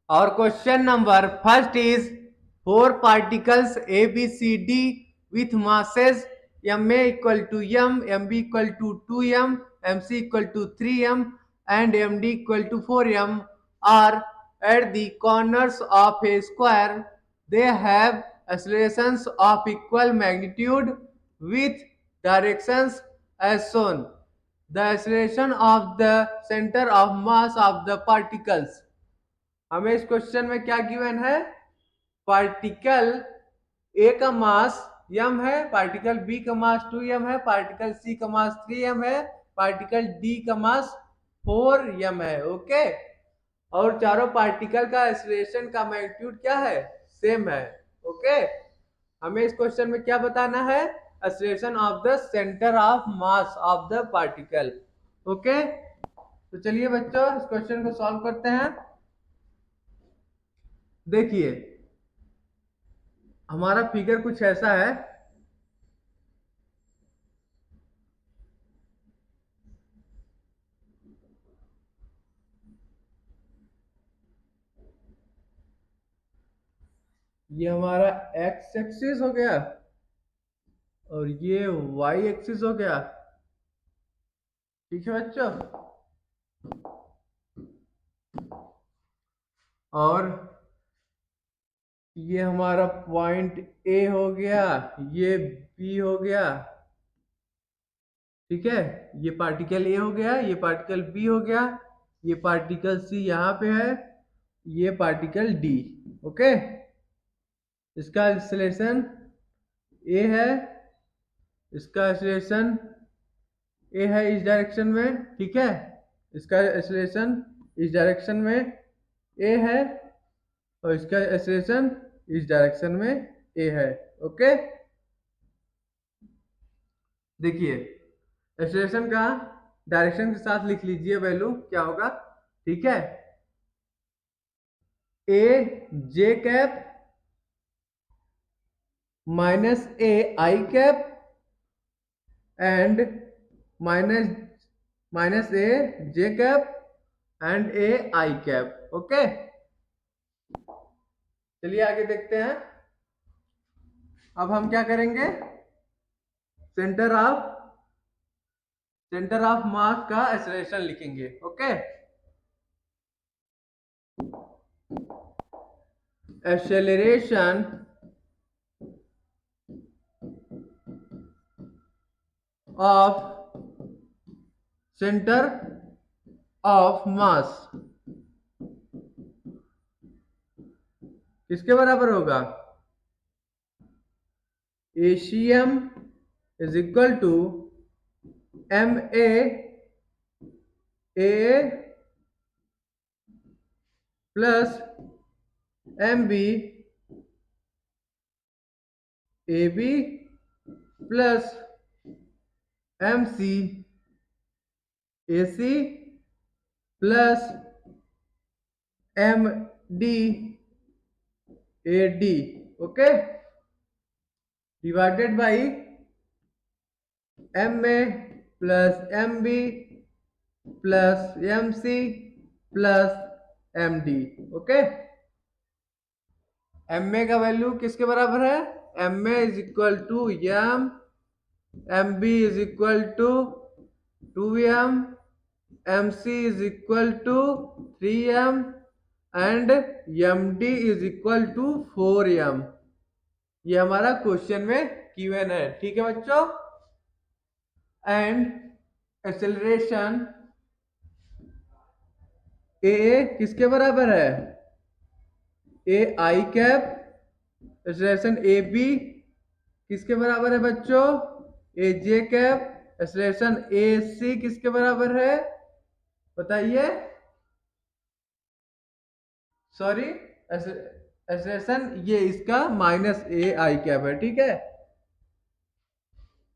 Our question number first is four particles A, B, C, D with masses Ma equal to m, Mb equal to 2m, Mc equal to 3m and Md equal to 4m are at the corners of a square. They have accelerations of equal magnitude with directions as shown. The acceleration of the center of mass of the particles. हमें इस question में क्या given है? Particle A का मास m है, particle B का मास 2m है, particle सी का मास 3m है, पार्टिकल डी का मास 4m है. ओके, और चारों पार्टिकल का एक्सीलरेशन का मैग्नीट्यूड क्या है? सेम है. ओके, हमें इस क्वेश्चन में क्या बताना है? Acceleration of the centre of mass of the particle. Okay, तो चलिए बच्चों इस क्वेश्चन को सॉल्व करते हैं. देखिए हमारा फिगर कुछ ऐसा है. ये हमारा एक्स एक्सिस हो गया और ये वाई एक्सिस हो गया. ठीक है बच्चों, और ये हमारा पॉइंट ए हो गया, ये बी हो गया. ठीक है, ये पार्टिकल ए हो गया, ये पार्टिकल बी हो गया, ये पार्टिकल सी यहाँ पे है, ये पार्टिकल डी. ओके, इसका एक्सीलरेशन ए है, इसका एक्सीलरेशन ए है इस डायरेक्शन में. ठीक है, इसका एक्सीलरेशन इस डायरेक्शन में ए है और इसका एक्सीलरेशन इस डायरेक्शन में ए है. ओके, देखिए एक्सीलरेशन का डायरेक्शन के साथ लिख लीजिए वैल्यू क्या होगा. ठीक है, A J cap minus A I cap and minus A J cap and A I cap. Okay, चलिए आगे देखते हैं. अब हम क्या करेंगे? सेंटर ऑफ मास का एक्सीलरेशन लिखेंगे. Okay, acceleration of centre of mass किसके बराबर होगा? ACM is equal to M A plus M B A B plus M C A C plus M D A D. Okay, divided by M A plus M B plus M C plus M D. Okay, M A का value किसके बराबर है? M A is equal to M, M B is equal to 2m, M C is equal to 3m and M D is equal to 4m. ये हमारा question में given है. ठीक है बच्चों, एंड एक्सेलरेशन ए किसके बराबर है? A I cap. Acceleration A B किसके बराबर है बच्चों? ए जे कैप. एक्सेलरेशन ए सी किसके बराबर है बताइए? सॉरी, एक्सेलरेशन ये इसका माइनस ए आई कैप है. ठीक है,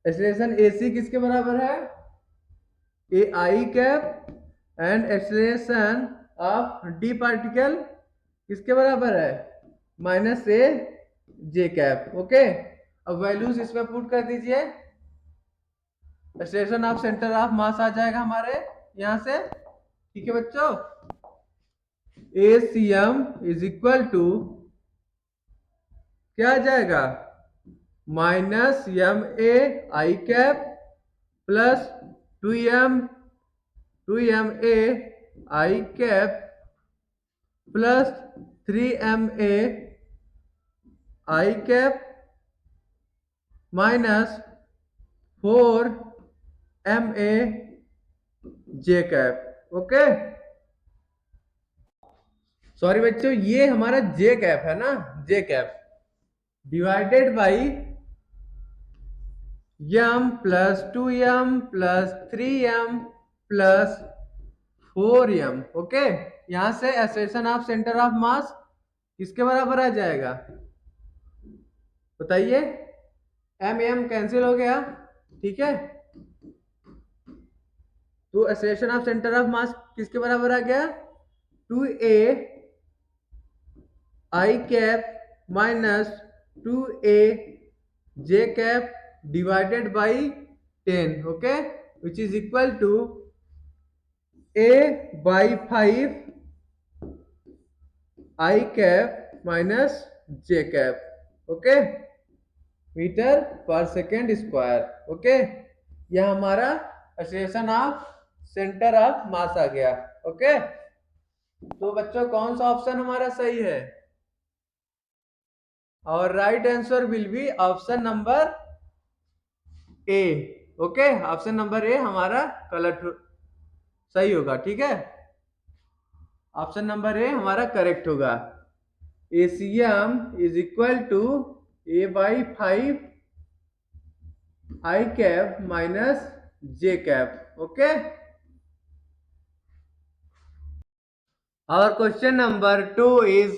एक्सेलरेशन ए सी किसके बराबर है? A I cap and acceleration of the particle किसके बराबर है? Minus A J cap. Okay, अब वैल्यूज इसमें पुट कर दीजिए. Acceleration of centre of mass आ जाएगा हमारे यहां से. ठीक है बच्चों, ACM इज इक्वल टू क्या आ जाएगा, -MA plus 2MA plus 3MA minus 4MA। Okay, sorry बच्चों, ये हमारा जे कैप है ना, J cap divided by m plus 2m plus 3m plus 4m। Okay, यहां से एसेशन ऑफ सेंटर ऑफ मास किसके बराबर आ जाएगा, बताइए। m कैंसिल हो गया, ठीक है, तो एसेशन ऑफ सेंटर ऑफ मास किसके बराबर आ गया, 2A minus 2AJ divided by 10। Okay, which is equal to A/5 minus J। Okay, metre पर सेकेंड स्क्वायर। ओके, यह हमारा एसेशन ऑफ सेंटर ऑफ मास आ गया। ओके, तो बच्चों कौन सा ऑप्शन हमारा सही है, और right answer will be option number A. Okay, option number A हमारा करेक्ट सही होगा, ठीक है, ऑप्शन नंबर ए हमारा करेक्ट होगा। ACM is equal to A/5 minus J। Okay, our question number 2 is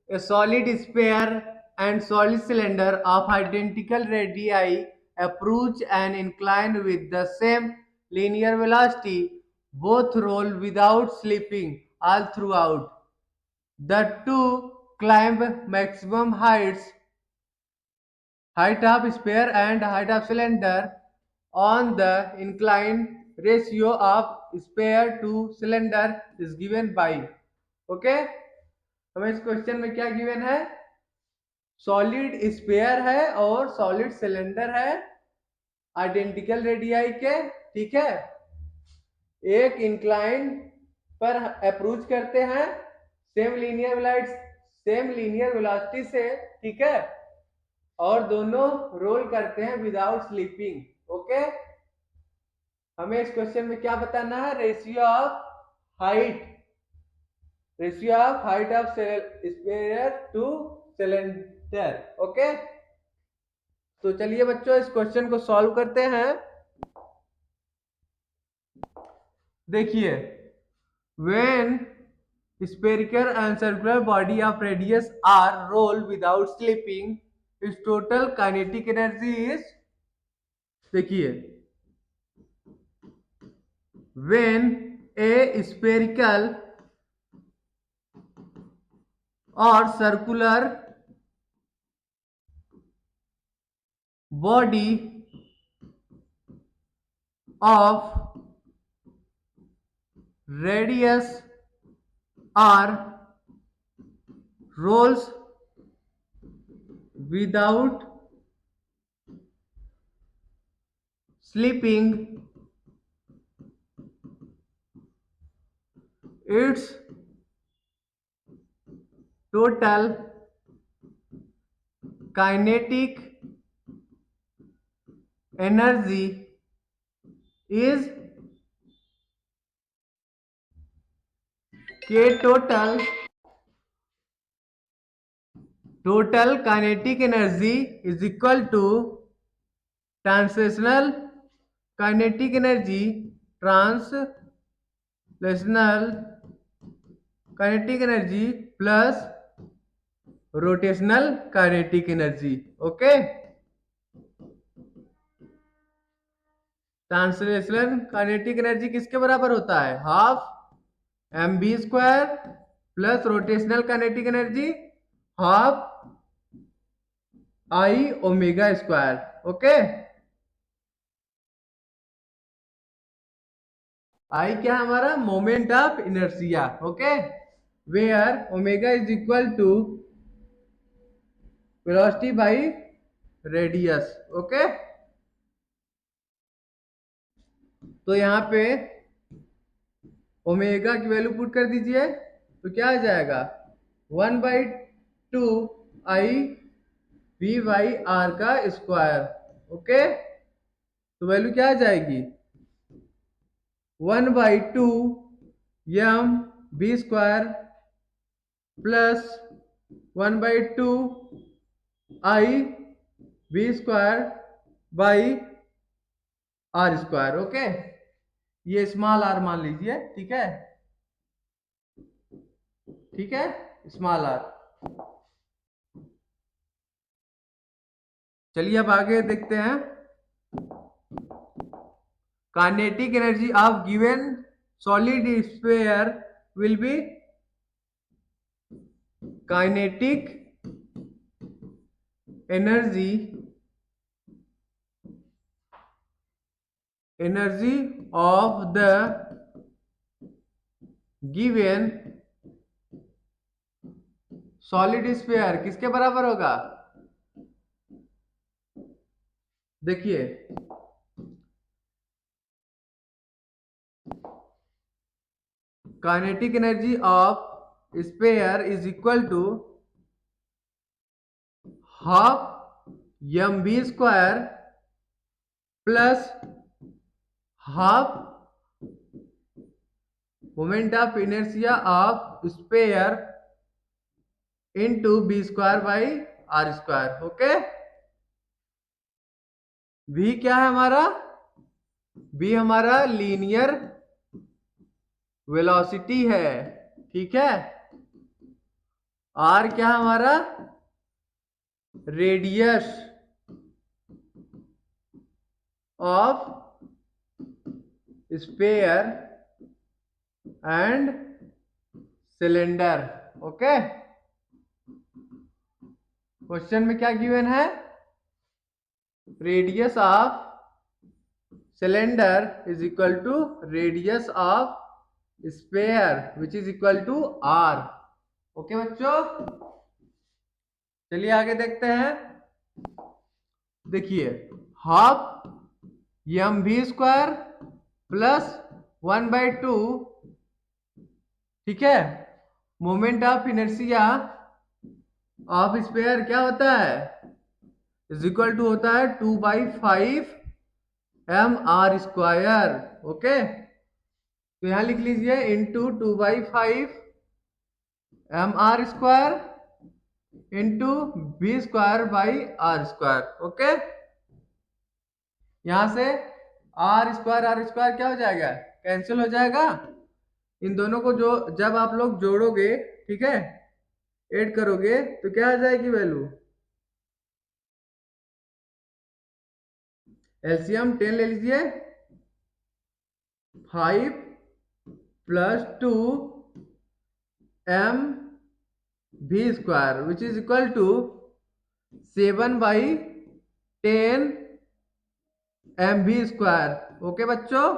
a solid sphere and solid cylinder of identical radii approach an incline with the same linear velocity. Both roll without slipping all throughout. The two climb maximum height of sphere and height of cylinder on the incline. Ratio of sphere to cylinder is given by। Okay, हमें इस question में क्या given है, solid sphere है और solid cylinder है identical radii के, ठीक है, एक इंक्लाइन पर अप्रोच करते हैं सेम लीनियर वेलोसिटी से, ठीक है, और दोनों रोल करते हैं विदाउट स्लीपिंग। ओके, हमें इस क्वेश्चन में क्या बताना है, ratio of height of sphere two cylinder. Okay, तो चलिए बच्चों इस क्वेश्चन को सॉल्व करते हैं। देखिए, when spherical and circular body of radius r roll without slipping, its total kinetic energy is, देखिए, when a spherical or circular body of radius r rolls without slipping, its total kinetic energy is K total kinetic energy is equal to translational kinetic energy plus rotational kinetic energy। Okay, translational kinetic energy किसके बराबर होता है, half mv² plus rotational kinetic energy half I⍵²। Okay, I क्या हमारा moment of inertia. Okay, where omega is equal to velocity by radius. Okay, तो यहाँ पे omega की वैल्यू पुट कर दीजिए, तो क्या आ जाएगा 1/2 I वी बाई आर का स्क्वायर। ओके, तो वैल्यू क्या आ जाएगी 1/2 m v² plus 1/2 I v² by r²। Okay, ये स्मॉल आर मान लीजिए, ठीक है, ठीक है, स्मॉल आर। चलिए अब आगे देखते हैं। Kinetic energy of given solid sphere will be kinetic energy of the given solid sphere किसके बराबर होगा? देखिए, kinetic energy of sphere is equal to half mv² plus half moment of inertia of sphere into v² by r²। Okay, v क्या है हमारा? v हमारा linear velocity है, ठीक है। r क्या है हमारा? Radius of sphere and cylinder. Okay, question में क्या गिवन है? Radius of cylinder is equal to radius of sphere which is equal to r। Okay बच्चों, चलिए आगे देखते हैं। देखिए, हाफ mv² प्लस 1/2, ठीक है, moment of inertia of sphere क्या होता है? इज इक्वल टू होता है 2/5 mr²। ओके, तो यहां लिख लीजिए into 2/5 mr² into v² by r²। Okay, यहां से r² क्या हो जाएगा? कैंसिल हो जाएगा। इन दोनों को जो जब आप लोग जोड़ोगे, ठीक है, ऐड करोगे, तो क्या आ जाएगी वैल्यू? एलसीएम 10 ले लीजिए, 5 plus 2 mv² which is equal to 7/10 mv²। Okay बच्चों,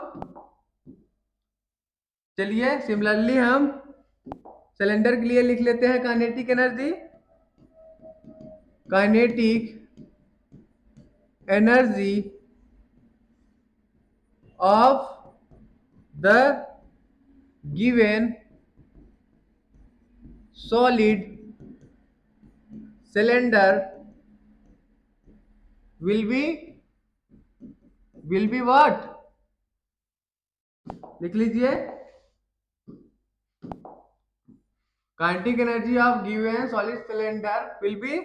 चलिए सिमिलरली हम सिलेंडर के लिए लिख लेते हैं kinetic energy. Kinetic energy of the given solid cylinder will be what? लिख लीजिए, kinetic energy of given solid cylinder will be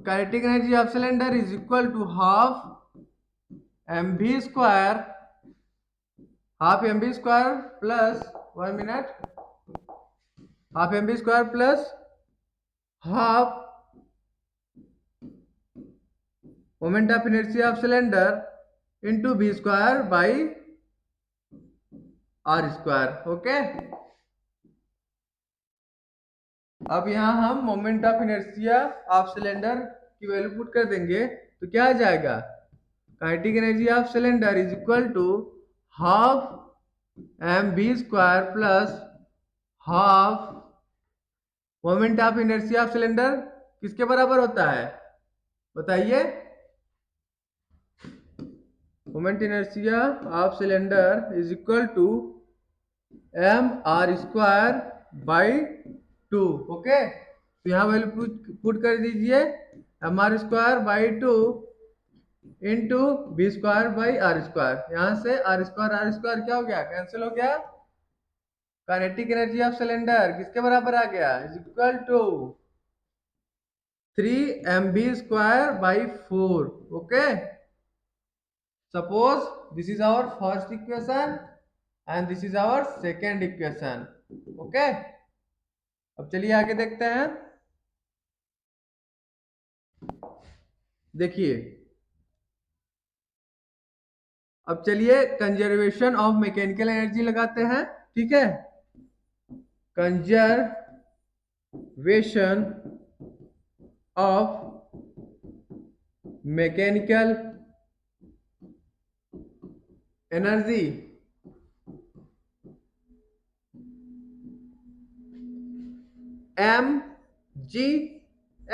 kinetic energy of cylinder is equal to half mv² plus 1 minute, half mv² plus half moment of inertia of cylinder into v² by r²। Okay, अब यहां हम moment of inertia of cylinder की value put कर देंगे, तो क्या आ जाएगा? Kinetic energy of cylinder is equal to half mv² plus half moment of inertia of cylinder किसके बराबर होता है, बताइए। Moment inertia of cylinder is equal to M R square by 2। Okay, तो यहाँ वैल्यू पुट कर दीजिए, M R square by 2 into B square by R square. यहाँ से आर स्क्वायर क्या हो गया, कैंसिल हो गया। काइनेटिक एनर्जी ऑफ सिलेंडर किसके बराबर आ गया, is equal to 3 mv square by 4। Okay, suppose this is our first equation and this is our second equation. Okay, अब चलिए आगे देखते हैं। देखिए, अब चलिए कंजर्वेशन ऑफ मैकेनिकल एनर्जी लगाते हैं। ठीक है, conservation of mechanical energy M G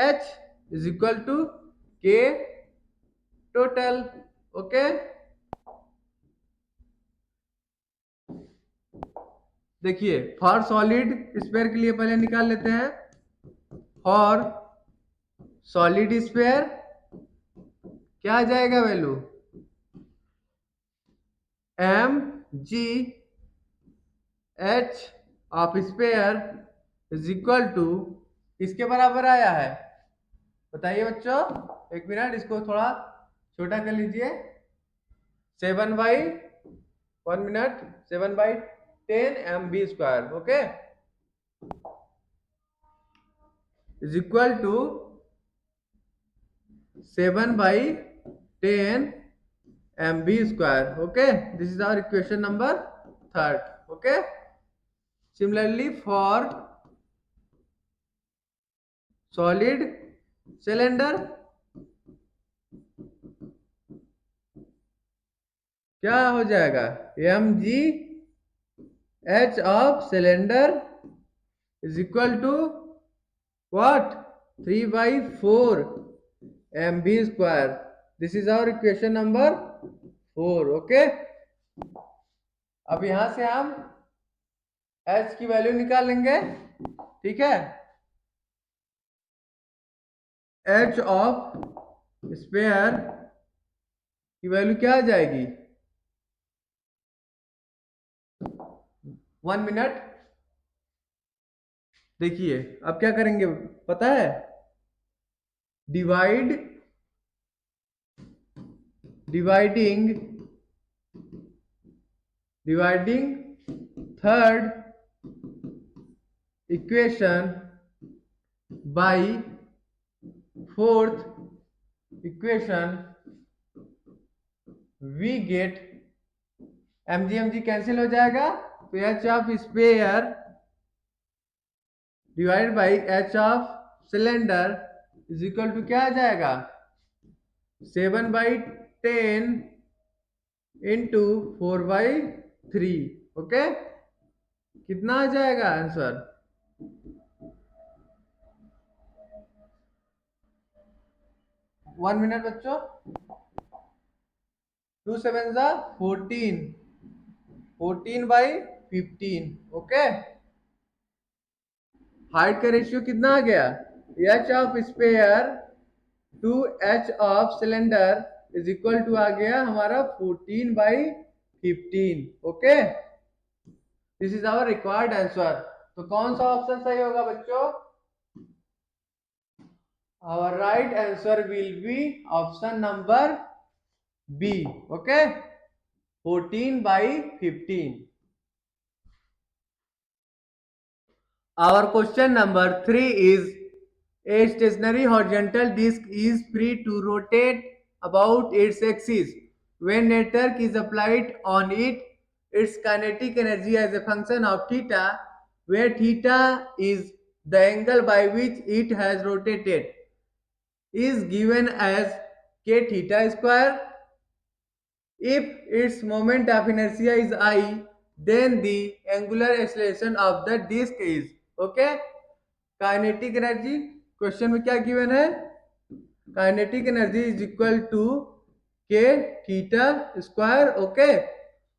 H is equal to K total. Okay, देखिए फॉर सॉलिड स्फीयर के लिए पहले निकाल लेते हैं। फॉर सॉलिड स्फीयर क्या आ जाएगा value, M G H of sphere is equal to किसके बराबर आया है, बताइए बच्चों। एक मिनट, इसको थोड़ा छोटा कर लीजिए। 7/10 okay, is equal to 7/10 mv²। Okay, this is our equation number 3rd। Okay, similarly for solid cylinder क्या हो जाएगा, M G H of cylinder is equal to what, 3/4 mv²। This is our equation number 4। Okay, अब यहां से हम h की value निकालेंगे। ठीक है, h ऑफ स्फीयर की वैल्यू क्या आ जाएगी, 1 मिनट। देखिए अब क्या करेंगे पता है, dividing 3rd equation by 4th equation we get mg cancel हो जाएगा, तो h of sphere divide by h of cylinder is equal to क्या आ जाएगा, 7/10 इंटू 4/3। ओके, कितना आ जाएगा आंसर, 1 मिनट बच्चों। 2 7 14, 14/15। ओके, हाइट का रेशियो कितना आ गया, h of sphere to h of cylinder is equal to आ गया हमारा 14/15। Okay, this is our required answer. तो कौन सा ऑप्शन सही होगा बच्चों, our right answer will be option number B. Okay, 14/15। Our question number 3 is, a stationary horizontal disc is free to rotate about its axis. When a torque is applied on it, its kinetic energy as a function of theta, where theta is the angle by which it has rotated, is given as k theta square. If its moment of inertia is I, then the angular acceleration of the disk is. Okay, kinetic energy question में क्या given है, kinetic energy is equal to K theta square. Okay,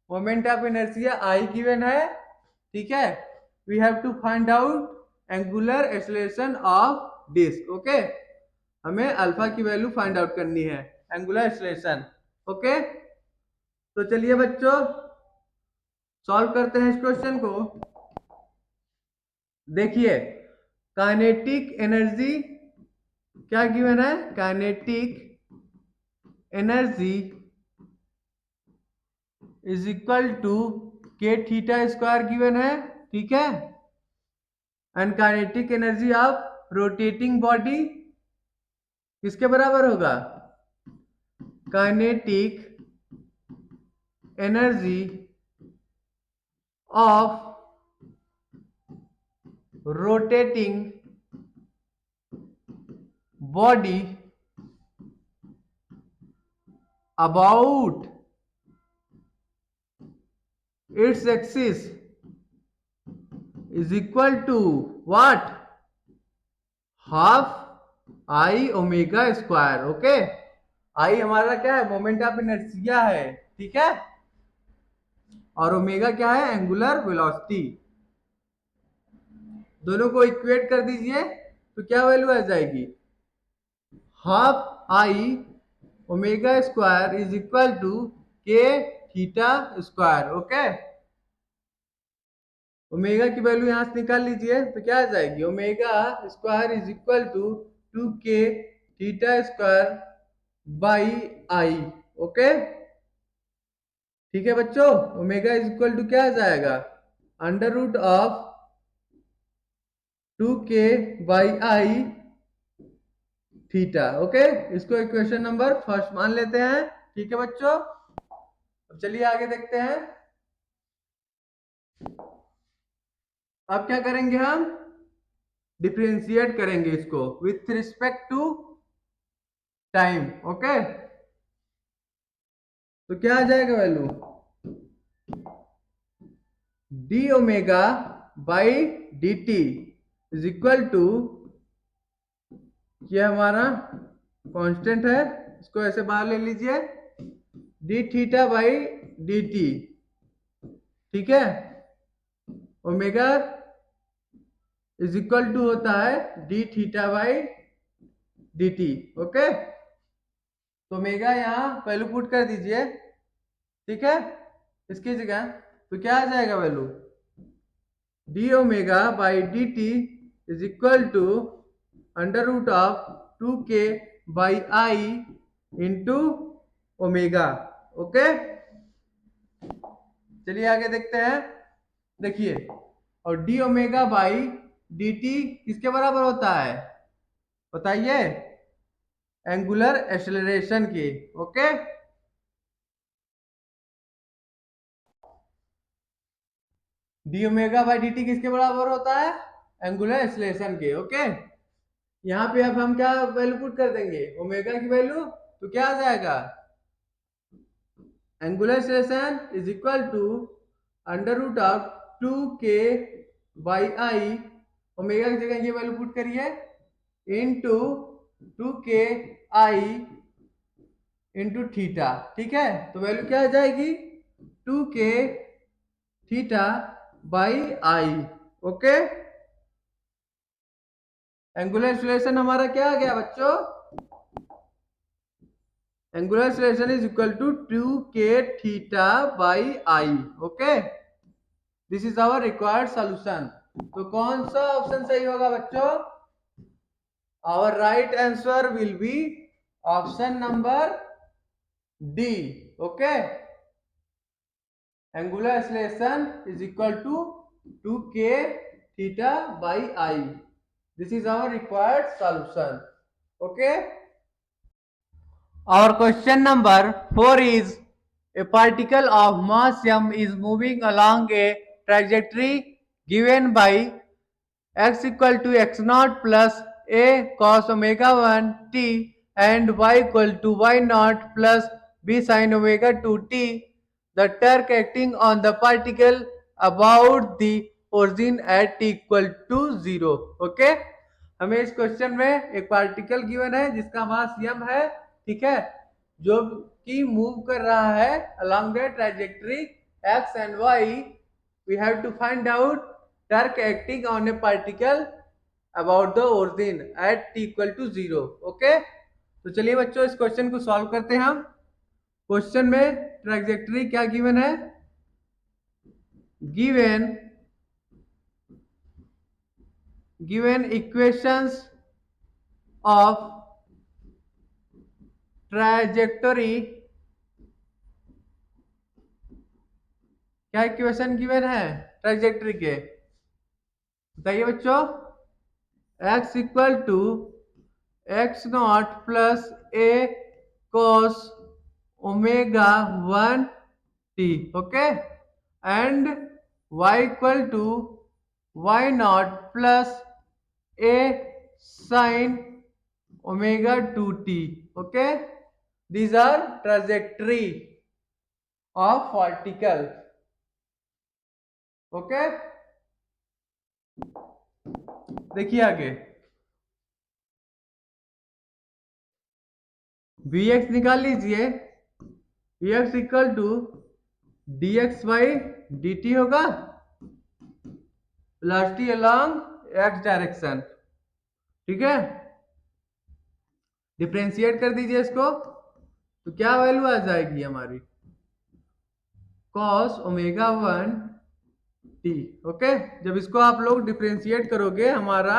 moment of inertia I given है. ठीक है, we have to find out angular acceleration of disc. Okay, हमें alpha की value find out करनी है, एंगुलर एक्सेलरेशन. ओके, तो चलिए बच्चों सॉल्व करते हैं इस क्वेश्चन को. देखिए, काइनेटिक एनर्जी क्या गिवन है, kinetic energy is equal to K theta square given है. ठीक है, and kinetic energy of rotating body किसके बराबर होगा, kinetic energy of rotating body about its axis is equal to what, half I omega square. Okay, I हमारा क्या है, moment of inertia है. ठीक है, और ओमेगा क्या है, एंगुलर वेलोसिटी. दोनों को इक्वेट कर दीजिए तो क्या वैल्यू आ जाएगी, half I omega square is equal to K theta square. Okay, omega की वैल्यू यहां से निकाल लीजिए तो क्या आ जाएगी, omega square is equal to 2k theta square by I. Okay, ठीक है बच्चों, ओमेगा इज इक्वल टू क्या आ जाएगा, under root of 2k by I theta. Okay, इसको इक्वेशन नंबर फर्स्ट मान लेते हैं. ठीक है बच्चों, अब चलिए आगे देखते हैं. अब क्या करेंगे, हम डिफरेंशिएट करेंगे इसको with respect to time. Okay, तो क्या आ जाएगा value, D omega by D T is equal to, ये हमारा कांस्टेंट है, इसको ऐसे बाहर ले लीजिए, D theta by D T. ठीक है, ओमेगा इज इक्वल टू होता है D theta by D T. Okay, तो ओमेगा यहाँ वैल्यू पुट कर दीजिए. ठीक है, इसकी जगह तो क्या आ जाएगा value, D omega by D T is equal to under root of 2k by I into omega. Okay, चलिए आगे देखते हैं. देखिए, और D omega by D T किसके बराबर होता है, बताइए, एंगुलर एक्सेलरेशन की. Okay, D omega by D T किसके बराबर होता है, एंगुलर एक्सेलरेशन के. ओके, यहाँ पे अब हम क्या वैल्यू पुट कर देंगे, ओमेगा की वैल्यू, तो क्या आ जाएगा, angular acceleration is equal to under root of 2k by I, omega की जगह ये वैल्यू पुट करिए, into 2k I into theta. ठीक है, तो वैल्यू क्या आ जाएगी, 2k theta by I. Okay, angular acceleration हमारा क्या आ गया बच्चों, angular acceleration is equal to 2k theta by I. Okay, this is our required solution. तो कौन सा ऑप्शन सही होगा बच्चों, our right answer will be option number D. Okay, angular acceleration is equal to 2k theta by I. This is our required solution. Okay, our question number 4 is, a particle of mass m is moving along a trajectory given by x equal to x naught plus a cos omega 1 t and y equal to y naught plus b sin omega 2 t. the torque acting on the particle about the origin at t equal to 0. Okay, हमें इस question में एक particle given है जिसका मास m है, ठीक है, जो कि मूव कर रहा है along the trajectory x and y. We have to find out torque acting on a particle about the origin at t equal to 0. Okay, तो चलिए बच्चों इस क्वेश्चन को सॉल्व करते हैं हम. क्वेश्चन में ट्रैजेक्टरी क्या गिवन है? Given equations of trajectory. क्या इक्वेशन गिवन है ट्रैजेक्टरी के? बताइए बच्चों. x equal to x not plus a cos omega 1 t. Okay, and y equal to y not plus a sin omega 2t. okay, these are trajectory of particle. Okay, देखिए आगे Vx निकाल लीजिए. Vx equal to dx by dt होगा, velocity along x direction. ठीक है, differentiate कर दीजिए इसको, तो क्या वैल्यू आ जाएगी हमारी? cos omega 1 t. ओके, जब इसको आप लोग डिफरेंशिएट करोगे हमारा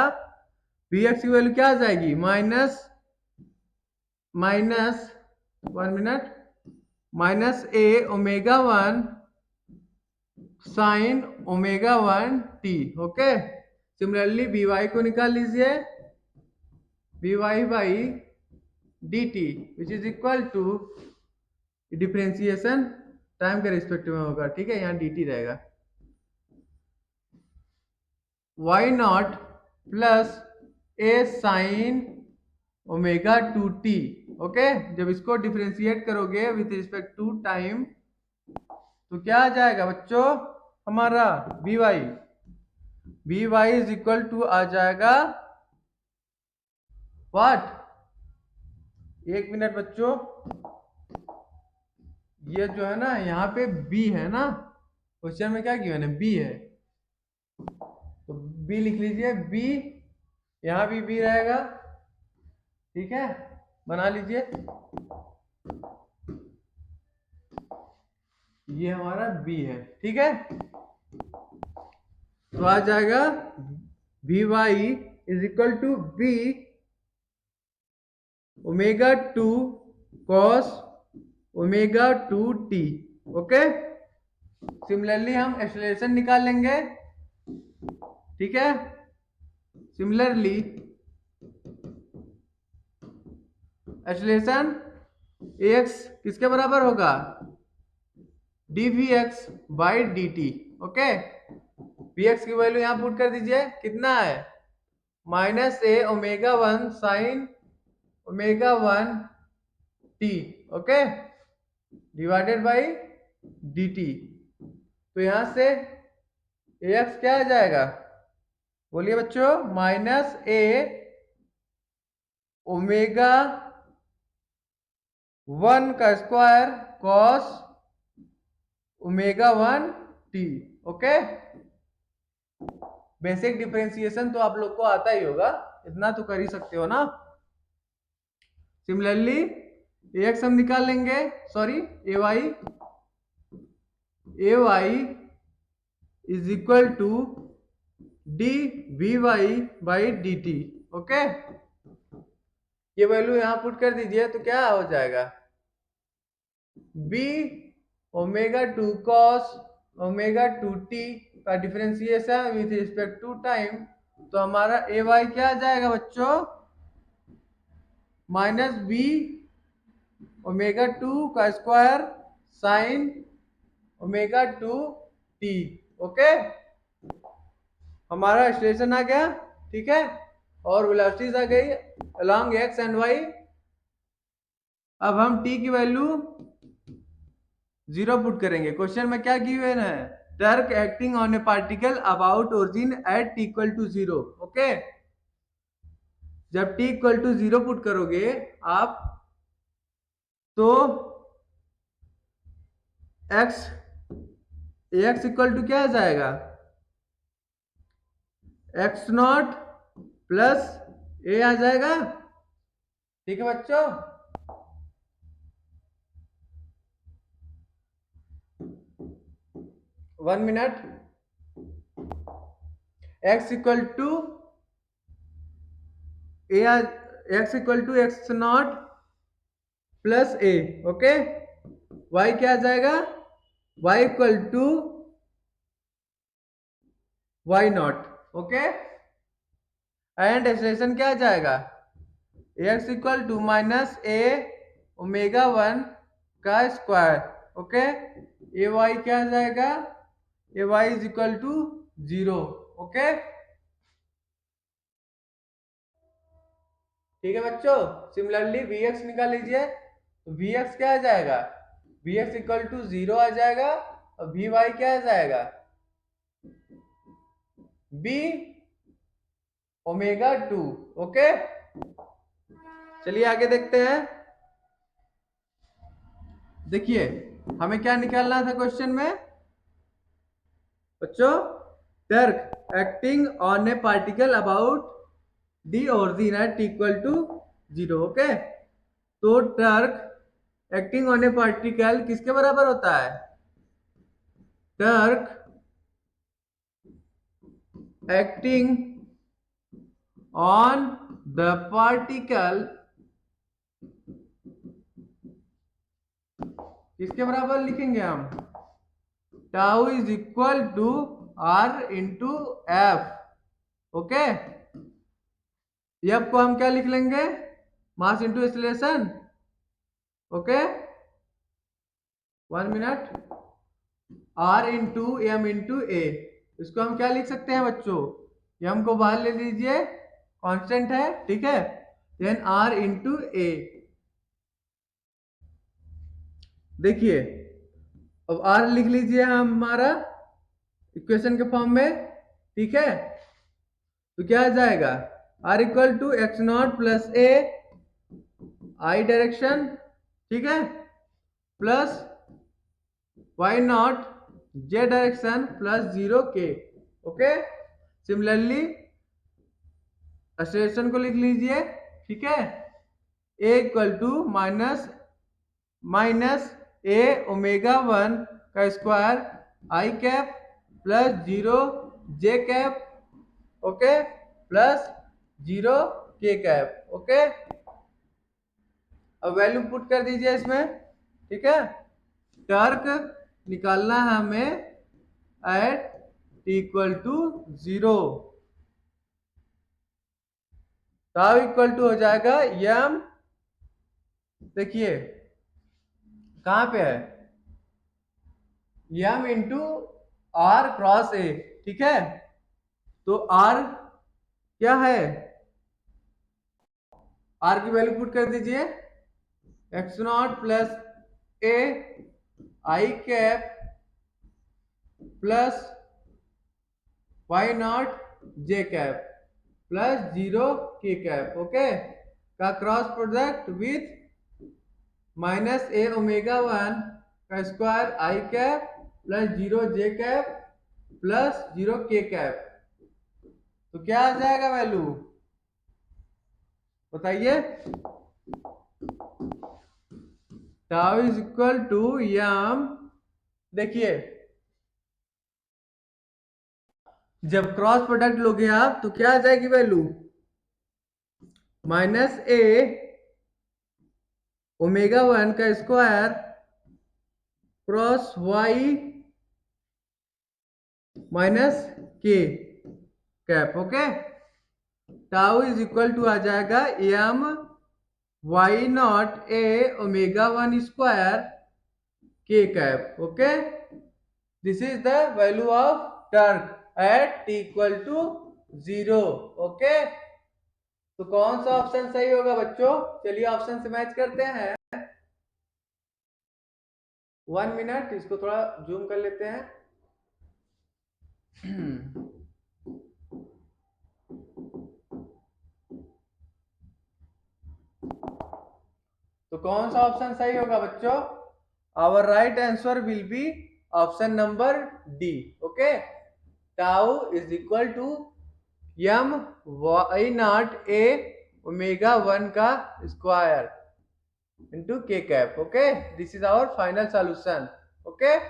Vx की वैल्यू क्या आ जाएगी? Minus 1 minute minus a omega 1 sine omega 1 t. Okay, similarly Vy को निकाल लीजिए. Vy by dt which is equal to differentiation time के रिस्पेक्ट में होगा. ठीक है, यहाँ dt रहेगा. y not plus a sine omega 2t. Okay, जब इसको डिफरेंशिएट करोगे विथ रिस्पेक्ट टू टाइम तो क्या आ जाएगा बच्चों हमारा? Vy इज इक्वल टू आ जाएगा व्हाट? एक मिनट बच्चों, ये जो है ना यहाँ पे b है ना, क्वेश्चन में क्या गिवन है? b है, तो b लिख लीजिए. b यहाँ भी b रहेगा. ठीक है, बना लीजिए. ये हमारा b है. ठीक है, तो आ जाएगा Vy is equal to b omega 2 cos omega 2t. Okay, similarly हम एक्सेलरेशन निकाल लेंगे. ठीक है, सिमिलरली एक्सेलरेशन ax किसके बराबर होगा? dvx by dt. Okay, vx की वैल्यू यहां पुट कर दीजिए. कितना है? Minus a omega 1 sine omega 1 t. Okay, divided by dt. तो यहां से ax क्या आ जाएगा? बोलिए बच्चों. माइनस a ओमेगा 1 का square cos omega 1 t. Okay, basic differentiation तो आप लोग को आता ही होगा, इतना तो कर ही सकते हो ना. सिमिलरली ax हम निकाल लेंगे. Sorry, ay is equal to dvy by dt. Okay, ये वैल्यू यहां पुट कर दीजिए तो क्या हो जाएगा? b omega 2 cos omega 2t का differentiation with respect to time, तो हमारा ay क्या आ जाएगा बच्चों? माइनस b ओमेगा 2 का square sine omega 2t. Okay, हमारा एक्सेलरेशन आ गया. ठीक है, और वेलोसिटीज आ गई अलोंग x एंड y. अब हम t की वैल्यू जीरो पुट करेंगे। क्वेश्चन में क्या गिवन है, torque acting on a particle about origin at T equal to zero. Okay, जब T equal to zero put करोगे आप तो एक्स इक्वल टू क्या आ जाएगा, एक्स नॉट प्लस ए आ जाएगा। ठीक है बच्चों, 1 minute. X equal to A, X equal to x not plus A. Okay, Y क्या आ जाएगा, Y equal to Y not. Okay, and expression क्या आ जाएगा, X equal to minus A omega 1 का स्क्वायर। ओके, ए वाई क्या आ जाएगा, A Y is equal to 0। Okay, ठीक है बच्चों। सिमिलरली वी एक्स निकाल लीजिए, तो वी एक्स क्या आ जाएगा, वी एक्स इक्वल टू 0 आ जाएगा, और वी वाई क्या आ जाएगा, बी ओमेगा 2। ओके, चलिए आगे देखते हैं। देखिए हमें क्या निकालना था क्वेश्चन में बच्चों, torque acting on a particle about the origin at equal to 0। Okay, तो torque acting on a particle किसके बराबर होता है, torque acting on the particle किसके बराबर लिखेंगे हम, tau is equal to R into F. Okay, F को हम क्या लिख लेंगे, mass into acceleration. Okay, 1 minute, R into M into A, इसको हम क्या लिख सकते हैं बच्चों, एम को बाहर ले लीजिए, कांस्टेंट है, ठीक है, देन आर इंटू ए। देखिए अब आर लिख लीजिए हमारा इक्वेशन के फॉर्म में, ठीक है, तो क्या आ जाएगा, r equal to x not plus a i direction, ठीक है, plus y not j direction plus 0 k. Okay, similarly acceleration को लिख लीजिए, ठीक है, A equal to minus A omega 1 का स्क्वायर आई कैप प्लस 0 जे कैप, ओके, प्लस 0 के cap. Okay, अब वैल्यू पुट कर दीजिए इसमें, ठीक है, टर्क निकालना है हमें at T equal to 0, tau equal to हो जाएगा यम, देखिए कहां पे है, M into R cross A. ठीक है, तो आर क्या है, आर की वैल्यू पुट कर दीजिए, x not plus a I cap plus y not j cap plus 0 के कैप। ओके, का cross product with minus A omega 1 का स्क्वायर आई कैप प्लस 0 जे कैप प्लस 0 के कैप, तो क्या आ जाएगा वैल्यू बताइए, tau is equal to m, देखिए जब क्रॉस प्रोडक्ट लोगे आप तो क्या आ जाएगी वैल्यू, माइनस ए ओमेगा 1 का square cross Y minus K cap. Okay, tau is equal to आ जाएगा M Y not A omega 1 square K cap. Okay, this is the value of torque at T equal to 0। Okay, तो कौन सा option सही होगा बच्चों, चलिए option से मैच करते हैं। 1 मिनट, इसको थोड़ा जूम कर लेते हैं। तो कौन सा ऑप्शन सही होगा बच्चों? Our right answer will be option number D. Okay, tau is equal to m Y not A omega 1 का square into k cap. Okay, this is our final solution. Okay,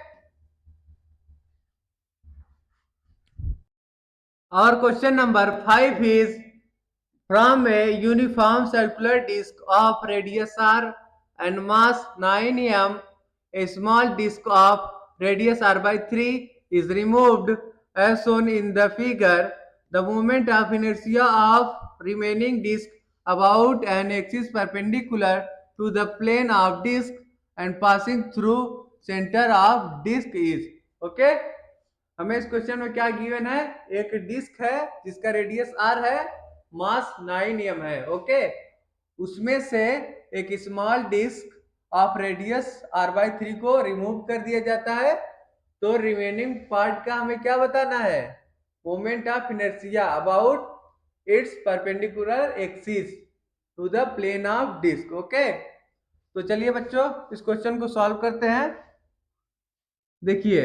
our question number 5 is from a uniform circular disc of radius r and mass 9 m, a small disc of radius r by 3 is removed as shown in the figure. The moment of inertia of remaining disc about an axis perpendicular to the plane of disc and passing through center of disc is. Okay, हमें इस question में क्या given है? एक disc है जिसका radius are है, मास 9 m है। ओके, उसमें से एक small disc of radius r by 3 को रिमूव कर दिया जाता है। तो रिमेनिंग पार्ट का हमें क्या बताना है? Moment of inertia about its perpendicular axis to the plane of disc. Okay, तो चलिए बच्चों इस क्वेश्चन को सॉल्व करते हैं। देखिए,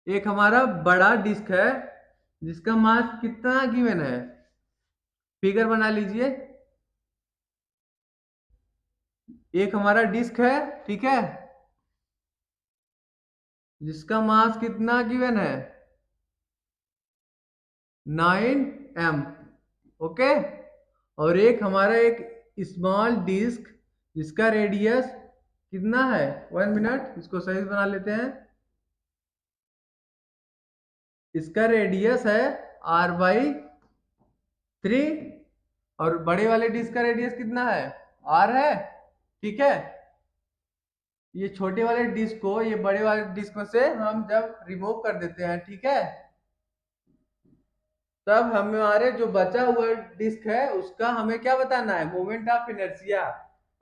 एक हमारा बड़ा डिस्क है जिसका मास कितना गिवन है, फिगर बना लीजिए। एक हमारा डिस्क है, ठीक है, जिसका मास कितना गिवन है, 9 m। ओके, और एक हमारा एक स्मॉल डिस्क जिसका रेडियस कितना है, 1 मिनट, इसको सही बना लेते हैं। इसका रेडियस है r/3 और बड़े वाले डिस्क का रेडियस कितना है, r है। ठीक है, ये छोटे वाले डिस्क को ये बड़े वाले डिस्क में से हम जब रिमूव कर देते हैं, ठीक है, तब हमारे जो बचा हुआ डिस्क है उसका हमें क्या बताना है, moment of inertia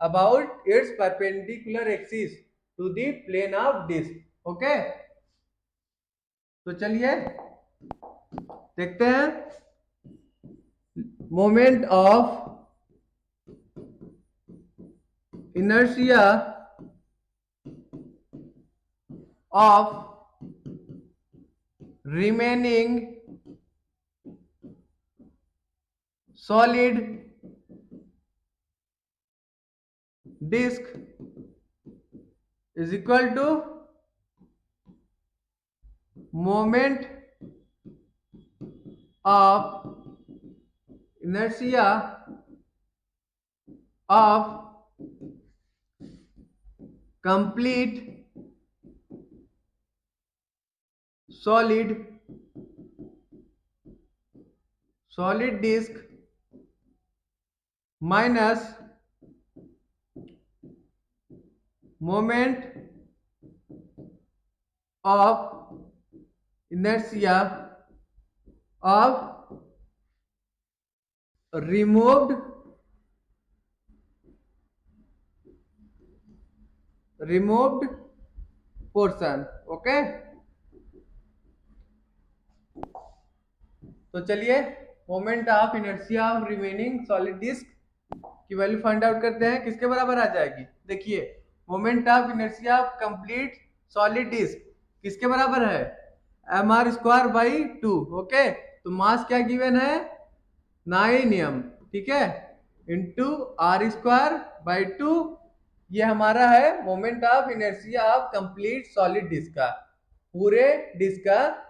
about its perpendicular axis to the plane of disc. Okay, तो चलिए देखते हैं। Moment of inertia of remaining solid disk is equal to moment of inertia of complete solid disk minus moment of inertia of removed portion। Okay, तो चलिए moment of inertia of remaining solid disc की value find out करते हैं। किसके बराबर आ जाएगी? देखिए, moment of inertia of complete solid disc किसके बराबर है, mr²/2। ओके, तो मास क्या गिवन है, 9 m, ठीक है, इंटू r²/2। ये हमारा है moment of inertia of complete solid disc का, पूरे डिस्क का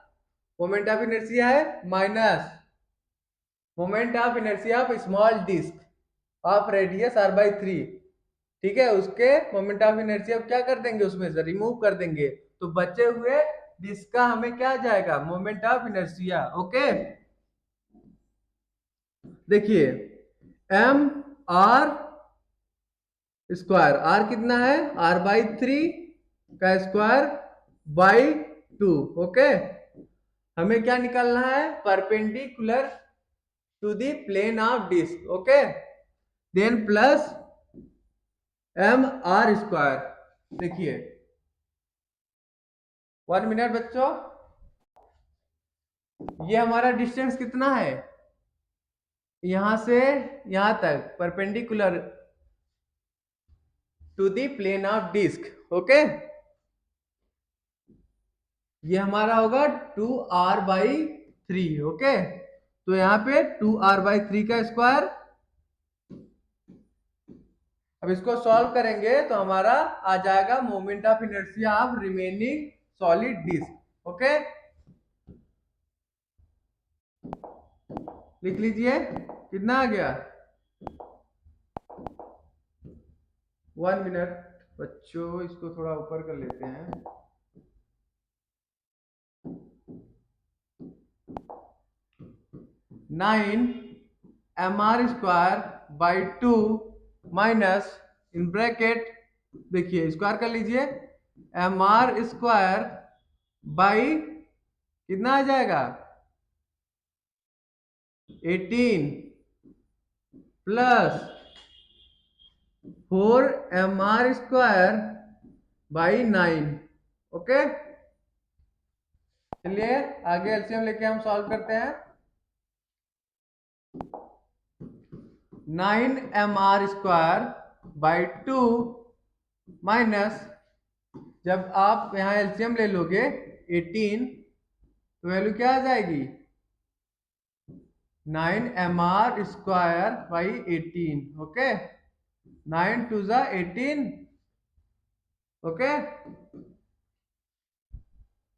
मोमेंट ऑफ इनर्शिया है, minus moment of inertia of small disc of radius r/3। ठीक है, उसके मोमेंट ऑफ इनर्शिया क्या कर देंगे, उसमें से रिमूव कर देंगे, तो बचे हुए डिस्क का हमें क्या आ जाएगा, मोमेंट ऑफ इनर्शिया। ओके, देखिए mr², r कितना है, r/3 का स्क्वायर बाई 2। ओके, हमें क्या निकालना है, perpendicular to the plane of disc. Okay, then plus mr², देखिए 1 मिनट बच्चों, ये हमारा डिस्टेंस कितना है, यहां से यहां तक perpendicular to the plane of disc. Okay, ये हमारा होगा 2r/3। ओके, तो यहाँ पे 2r/3 का स्क्वायर। अब इसको सॉल्व करेंगे तो हमारा आ जाएगा moment of inertia of remaining solid disc. Okay, लिख लीजिए कितना आ गया। 1 मिनट बच्चों, इसको थोड़ा ऊपर कर लेते हैं। 9 mr²/2 माइनस इन ब्रैकेट, देखिए स्क्वायर कर लीजिए, mr² बाई कितना आ जाएगा 18 प्लस 4mr²/9। ओके, चलिए आगे एलसीएम लेके हम सॉल्व करते हैं। 9mr²/2 माइनस, जब आप यहां एलसीएम ले लोगे 18 तो वैल्यू क्या आ जाएगी 9mr²/18। ओके, 9 2 जा 18। ओके,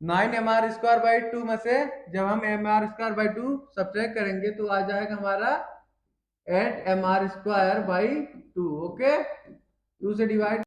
9mr²/2 में से जब हम mr²/2 सब्ट्रैक्ट करेंगे तो आ जाएगा हमारा 8mr²/2। ओके, 2 से डिवाइड